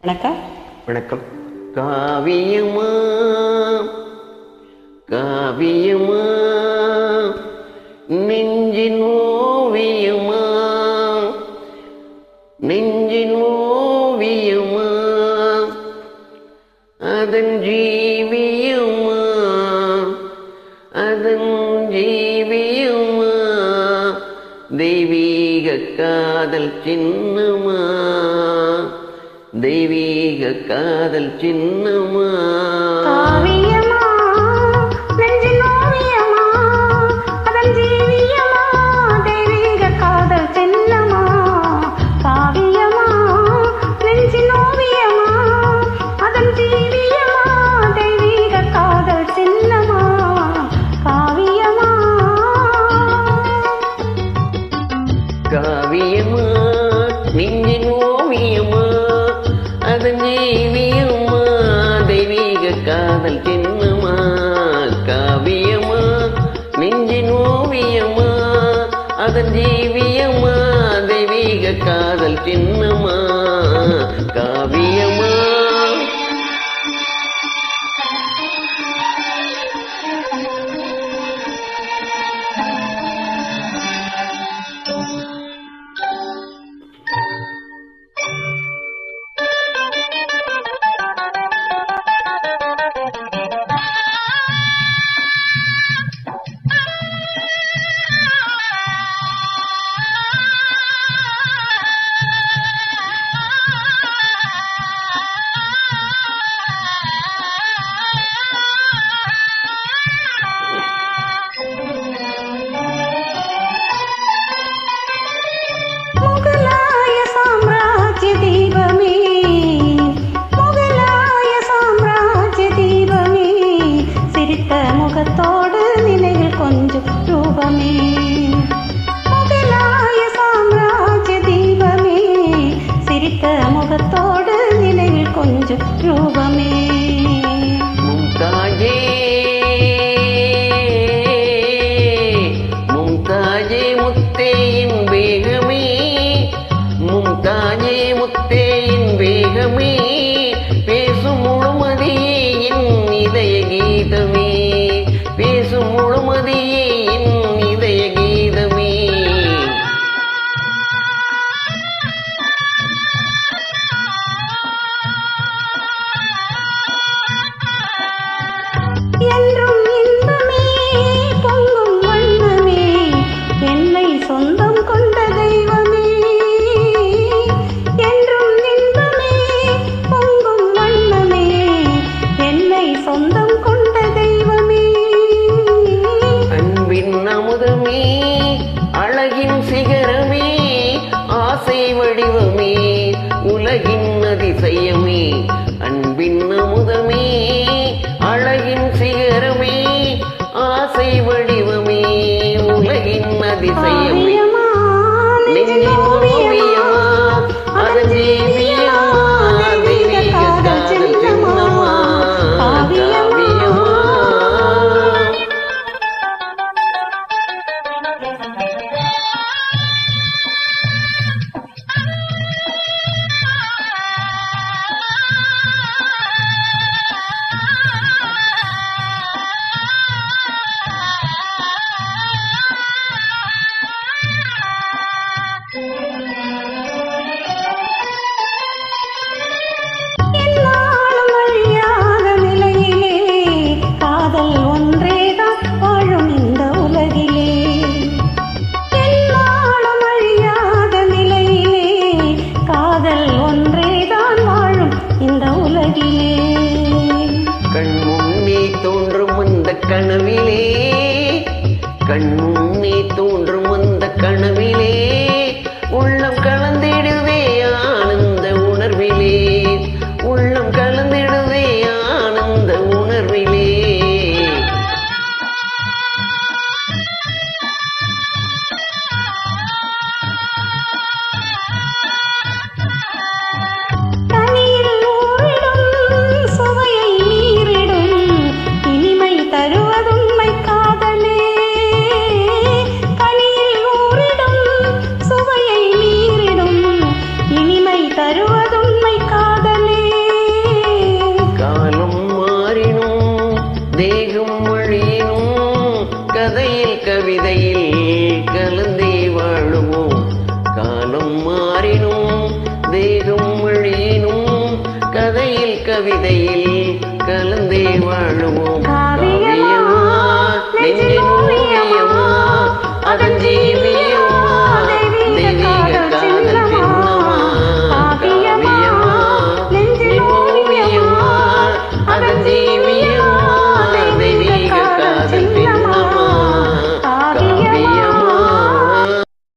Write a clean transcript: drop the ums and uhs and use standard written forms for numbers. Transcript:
வணக்கம். வணக்கம். காவியமா காவியமா நெஞ்சின் ஓவியமா நெஞ்சின் ஓவியமா அதன் ஜீவியமா அதன் ஜீவியமா தெய்வீக காதல் சின்னமா தெய்வீக காதல் சின்னமா காவியமா நெஞ்சின் ஓவியமா அதன் ஜீவியமா தெய்வீக காதல் சின்னமா. காவியமா நெஞ்சின் ஓவியமா அதன் ஜீவியமா தெய்வீக காதல் சின்னமா. காவியமா காவியமா நெஞ்சின் ஓவியமா அதன் ஜீவியமா தெய்வீக காதல் சின்னமா. காவியமா நெஞ்சின் ஓவியமா அதன் ஜீவியமா தெய்வீக காதல் சின்னமா. காவியமா முகத்தோடு நினைவில் கொஞ்சம் ரூபமே. முகலாய சாம்ராஜ்ய தீபமே சிரித்த முகத்தோடு நினைவில் கொஞ்சம் ரூபமே. மும்தாஜே மும்தாஜே முத்தேயின் வேகமே மும்தாஜே முத்தேயின் வேகமே பேசும் முழுமதியே என் இதய கீதமே பேசும் முழுமதியே என் இதய கீதமே. என்றும் இன்பமே பொங்கும் வண்ணமே என்னை சொந்தம் கொண்ட தெய்வமே. என்றும் இன்பமே பொங்கும் வண்ணமே என்னை சொந்தம் கொண்ட தெய்வமே. அன்பின் அமுதமே அழகின் சிகரமே ஆசை வடிவமே உலகின் அதிசயமே. அன்பின் அமுதமே அழகின் சிகரமே ஆசை வடிவமே உலகின் அதிசயமே. நெஞ்சின் ஓவியமா அதன் ஜீவியமா தெய்வீக காதல் சின்னமா. காவியமா என்னாலும் அழியாத நிலையிலே காதல் ஒன்றேதான் வாழும் இந்த உலகிலே. என்னாலும் அழியாத நிலையிலே காதல் ஒன்றேதான் வாழும் இந்த உலகிலே. கண் முன்னே தோன்றும் அந்த கனவிலே கண் முன்னே தோன்றும் அந்த கனவிலே உள்ளம் கலந்திடுவே ஆனந்த உணர்விலே உள்ளம் கலந்திடுவே ஆனந்த உணர்விலே. கனியில் ஊறிடும் சுவையை மீறிடும் இனிமை தருவதுண்மை காதலே. கனியில் ஊறிடும் கவிதையில்